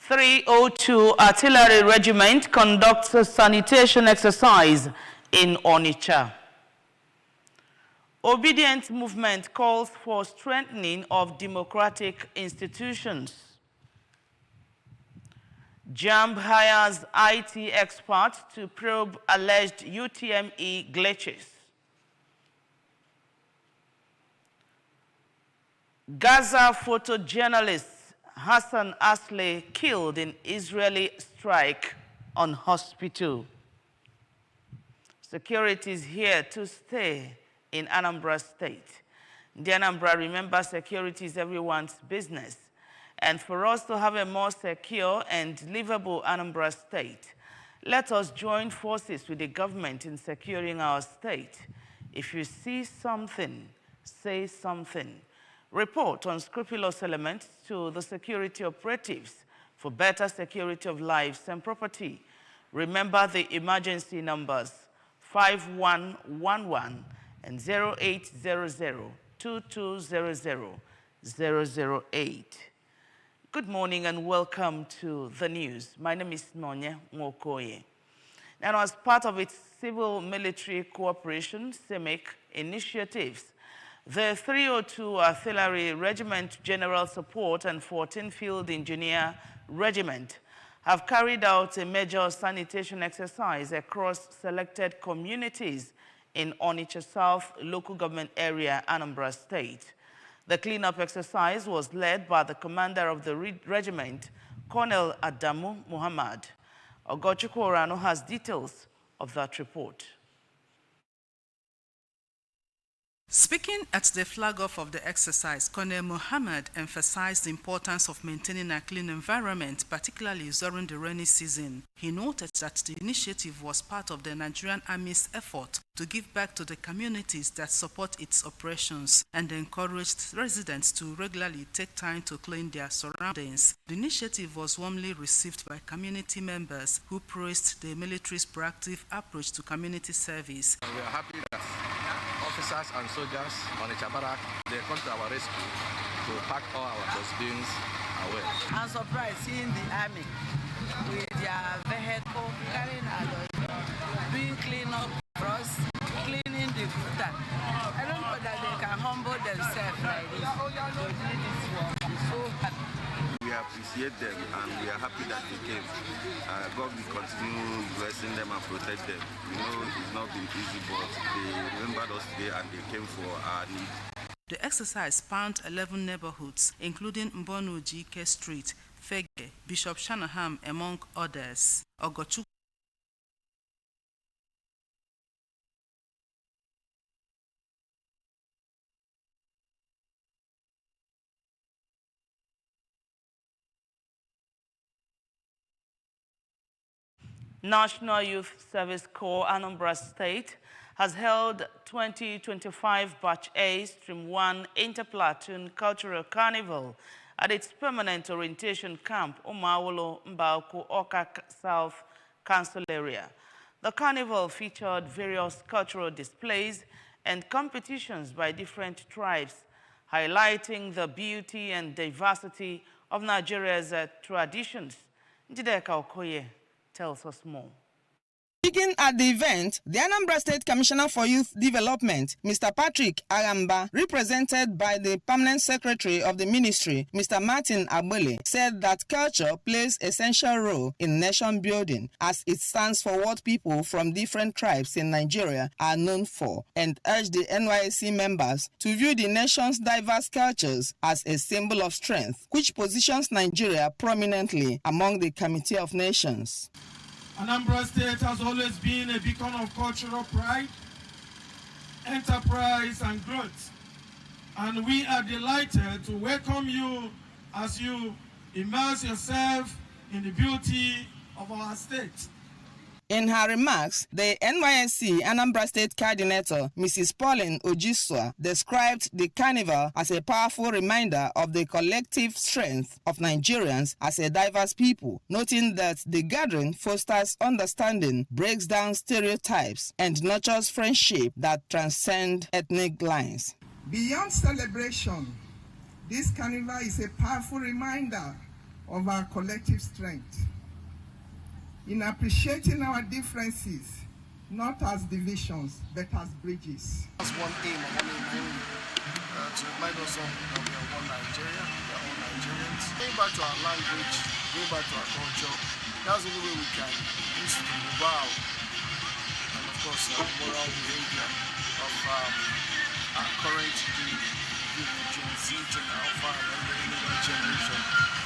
302 Artillery Regiment conducts a sanitation exercise in Onitsha. Obedient movement calls for strengthening of democratic institutions. JAMB hires IT experts to probe alleged UTME glitches. Gaza photojournalist Hassan Asley killed in Israeli strike on hospital. Security is here to stay in Anambra State. The Anambra, remember, security is everyone's business. And for us to have a more secure and livable Anambra State, let us join forces with the government in securing our state. If you see something, say something. Report unscrupulous elements to the security operatives for better security of lives and property. Remember the emergency numbers 5111 and 0800-2200-008. Good morning and welcome to the news. My name is Nonye Nwokoye. Now, as part of its civil-military cooperation, CIMIC initiatives, the 302 Artillery Regiment General Support and 14 Field Engineer Regiment have carried out a major sanitation exercise across selected communities in Onitsha South local government area, Anambra State. The cleanup exercise was led by the commander of the regiment, Colonel Adamu Muhammad. Ogochukwu Orano has details of that report. Speaking at the flag-off of the exercise, Colonel Muhammad emphasized the importance of maintaining a clean environment, particularly during the rainy season. He noted that the initiative was part of the Nigerian Army's effort to give back to the communities that support its operations and encouraged residents to regularly take time to clean their surroundings. The initiative was warmly received by community members who praised the military's proactive approach to community service. We are happy that officers and soldiers on the Chabarak, they come to our rescue to pack all our dustbins away. I'm surprised seeing the army with their vehicle carrying our dustbin, doing cleanup for us, cleaning the gutter. I don't know that they can humble themselves like this to do this work. I'm so happy. We appreciate them and we are happy that they came. God will continue blessing them and protect them. We know it's not been easy, but they remembered us today and they came for our need. The exercise spanned 11 neighborhoods, including Mbonu Jike Street, Fege, Bishop Shanahan, among others. Ogochukwu National Youth Service Corps Anambra State has held 2025 Batch A Stream 1 Interplatoon Cultural Carnival at its permanent orientation camp, Umawolo Mbauku Oka South Council area. The carnival featured various cultural displays and competitions by different tribes, highlighting the beauty and diversity of Nigeria's traditions. Njideka Okoye tells us more. Speaking at the event, the Anambra State Commissioner for Youth Development, Mr. Patrick Anambra, represented by the Permanent Secretary of the Ministry, Mr. Martin Abele, said that culture plays an essential role in nation building as it stands for what people from different tribes in Nigeria are known for, and urged the NYSC members to view the nation's diverse cultures as a symbol of strength, which positions Nigeria prominently among the Committee of Nations. Anambra State has always been a beacon of cultural pride, enterprise, and growth. And we are delighted to welcome you as you immerse yourself in the beauty of our state. In her remarks, the NYSC Anambra State Coordinator, Mrs. Pauline Ojiswa, described the carnival as a powerful reminder of the collective strength of Nigerians as a diverse people, noting that the gathering fosters understanding, breaks down stereotypes, and nurtures friendship that transcend ethnic lines. Beyond celebration, this carnival is a powerful reminder of our collective strength, in appreciating our differences, not as divisions, but as bridges. That's one aim and one aim only, to remind us all that we are one Nigeria, we are all Nigerians. Going back to our language, going back to our culture, that's the only way we can boost the morale and, of course, moral behavior of our current youth, Gen Z, Gen Alpha, and the younger generation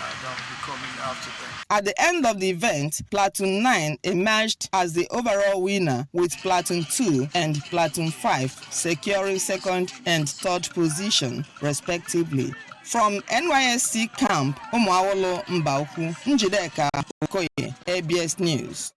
that will be coming after them. At the end of the event, Platoon 9 emerged as the overall winner, with Platoon 2 and Platoon 5 securing second and third position, respectively. From NYSC camp, Umuawolo Mbauku, Njideka Okoye, ABS News.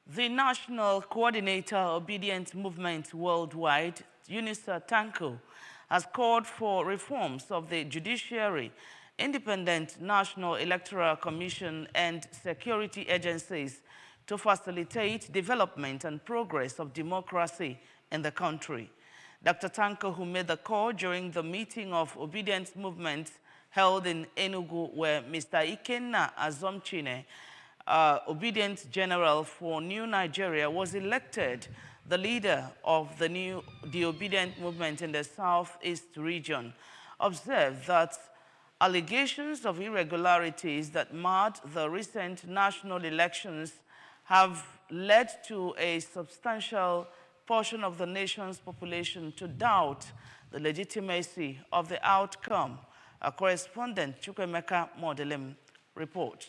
The National Coordinator Obedient Movement Worldwide, UNISA Tanko, has called for reforms of the judiciary, independent National Electoral Commission, and security agencies to facilitate development and progress of democracy in the country. Dr. Tanko, who made the call during the meeting of obedience movements held in Enugu, where Mr. Ikenna Azomchine, Obedient General for New Nigeria, was elected the leader of the obedient movement in the Southeast region, observed that allegations of irregularities that marred the recent national elections have led to a substantial portion of the nation's population to doubt the legitimacy of the outcome. Our correspondent, Chukwemeka Modelim, reports.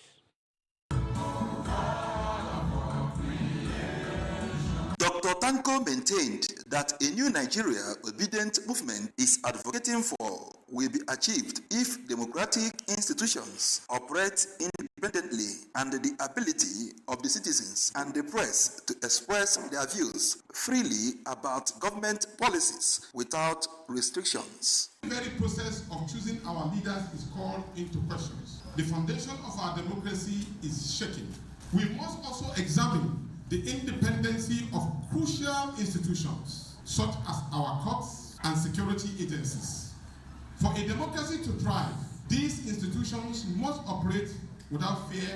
Dr. Tanko maintained that a new Nigeria obedient movement is advocating for will be achieved if democratic institutions operate independently and the ability of the citizens and the press to express their views freely about government policies without restrictions. The very process of choosing our leaders is called into questions. The foundation of our democracy is shaken. We must also examine the independency of crucial institutions, such as our courts and security agencies. For a democracy to thrive, these institutions must operate without fear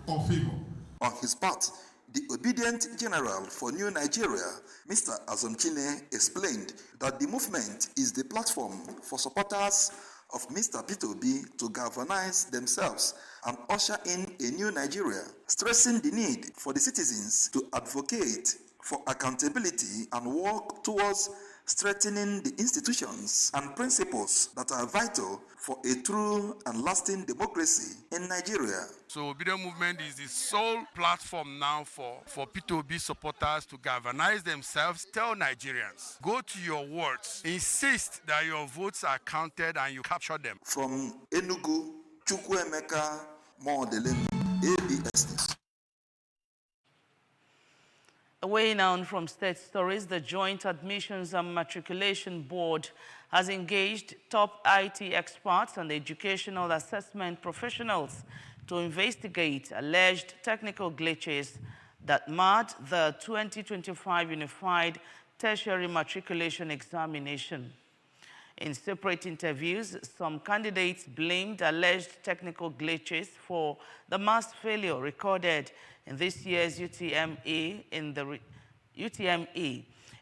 or favor. On his part, the Obedient General for New Nigeria, Mr. Azomchine, explained that the movement is the platform for supporters of Mr. P2B to galvanize themselves and usher in a new Nigeria, stressing the need for the citizens to advocate for accountability and work towards strengthening the institutions and principles that are vital for a true and lasting democracy in Nigeria. So Obedient Movement is the sole platform now for P2B supporters to galvanize themselves. Tell Nigerians, go to your wards, insist that your votes are counted and you capture them. From Enugu, Chukwemeka Modelim, ABS News. Away now from state stories, the Joint Admissions and Matriculation Board has engaged top IT experts and educational assessment professionals to investigate alleged technical glitches that marred the 2025 Unified Tertiary Matriculation Examination. In separate interviews, some candidates blamed alleged technical glitches for the mass failure recorded in this year's UTME.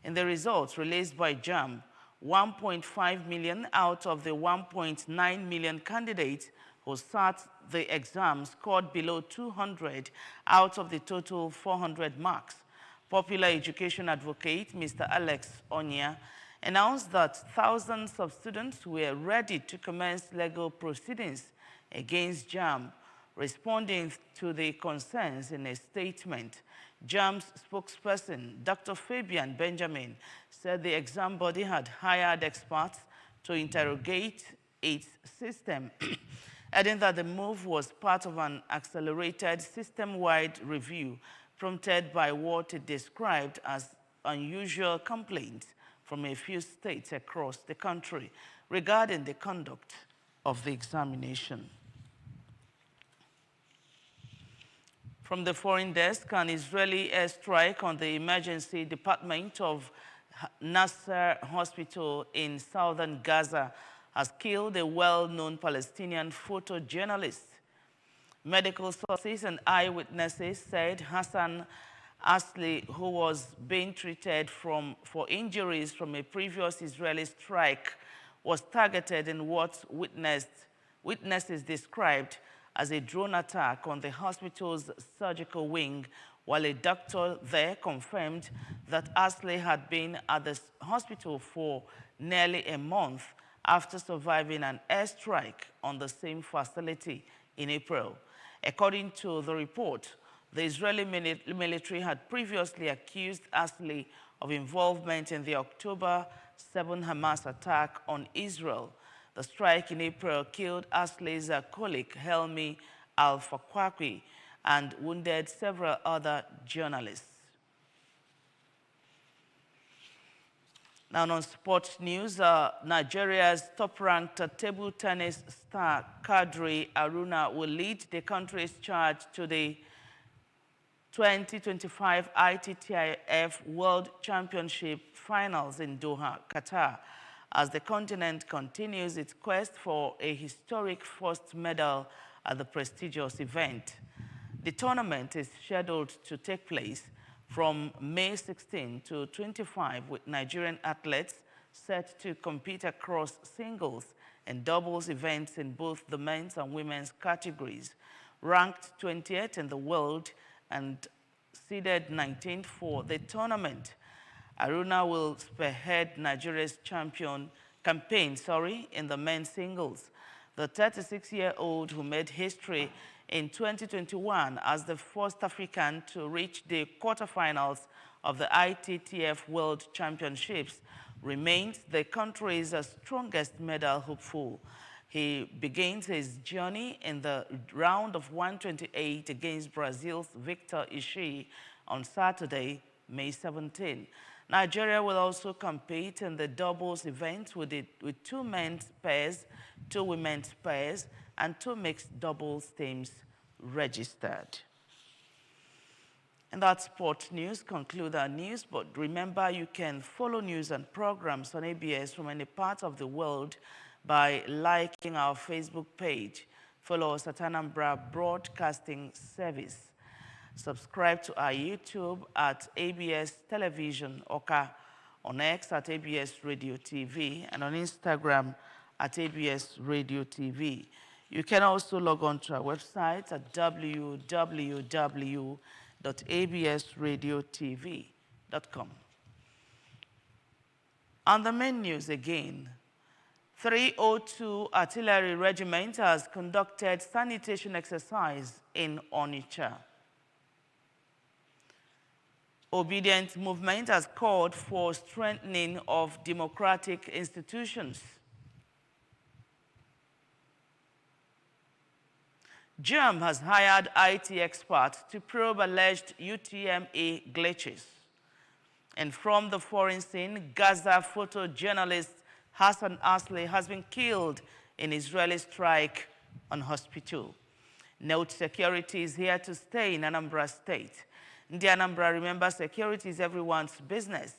In the results released by JAMB, 1.5 million out of the 1.9 million candidates who sat the exam scored below 200 out of the total 400 marks. Popular education advocate Mr. Alex Onya announced that thousands of students were ready to commence legal proceedings against JAMB. Responding to the concerns in a statement, JAMB's spokesperson, Dr. Fabian Benjamin, said the exam body had hired experts to interrogate its system, adding that the move was part of an accelerated system-wide review prompted by what it described as unusual complaints from a few states across the country regarding the conduct of the examination. From the foreign desk, an Israeli airstrike on the emergency department of Nasser Hospital in southern Gaza has killed a well-known Palestinian photojournalist. Medical sources and eyewitnesses said Hassan Asli, who was being treated for injuries from a previous Israeli strike, was targeted in what witnesses described as a drone attack on the hospital's surgical wing, while a doctor there confirmed that Asli had been at the hospital for nearly a month after surviving an airstrike on the same facility in April. According to the report, the Israeli military had previously accused Asli of involvement in the October 7 Hamas attack on Israel. The strike in April killed Asli's colleague Helmi Al-Fakwakwi and wounded several other journalists. Now on sports news, Nigeria's top-ranked table tennis star Kadri Aruna will lead the country's charge to the 2025 ITTIF World Championship Finals in Doha, Qatar, as the continent continues its quest for a historic first medal at the prestigious event. The tournament is scheduled to take place from May 16 to 25, with Nigerian athletes set to compete across singles and doubles events in both the men's and women's categories. Ranked 20th in the world and seeded 19th for the tournament, Aruna will spearhead Nigeria's campaign in the men's singles. The 36-year-old, who made history in 2021 as the first African to reach the quarterfinals of the ITTF World Championships, remains the country's strongest medal hopeful. He begins his journey in the round of 128 against Brazil's Victor Ishii on Saturday, May 17. Nigeria will also compete in the doubles event with two men's pairs, two women's pairs, and two mixed doubles teams registered. And that sport news concludes our news, but remember you can follow news and programs on ABS from any part of the world by liking our Facebook page. Follow us at Anambra Broadcasting Service. Subscribe to our YouTube at ABS Television Oka, on X at ABS Radio TV, and on Instagram at ABS Radio TV. You can also log on to our website at www.absradiotv.com. On the main news again, 302 Artillery Regiment has conducted sanitation exercise in Onitsha. Obedient Movement has called for strengthening of democratic institutions. GEM has hired IT experts to probe alleged UTMA glitches. And from the foreign scene, Gaza photojournalist Hassan Asli has been killed in Israeli strike on hospital. Note, security is here to stay in Anambra State. In the Anambra, remember, security is everyone's business.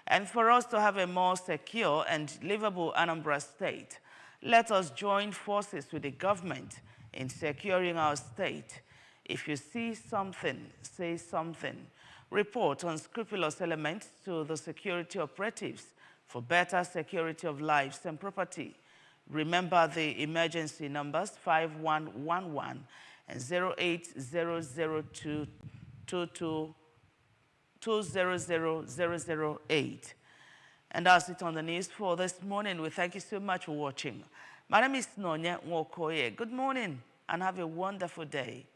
And for us to have a more secure and livable Anambra State, let us join forces with the government in securing our state. If you see something, say something. Report unscrupulous elements to the security operatives for better security of lives and property. Remember the emergency numbers 5111 and 08002 200008. And that's it on the news for this morning. We thank you so much for watching. My name is Nonya Nwokoye. Good morning and have a wonderful day.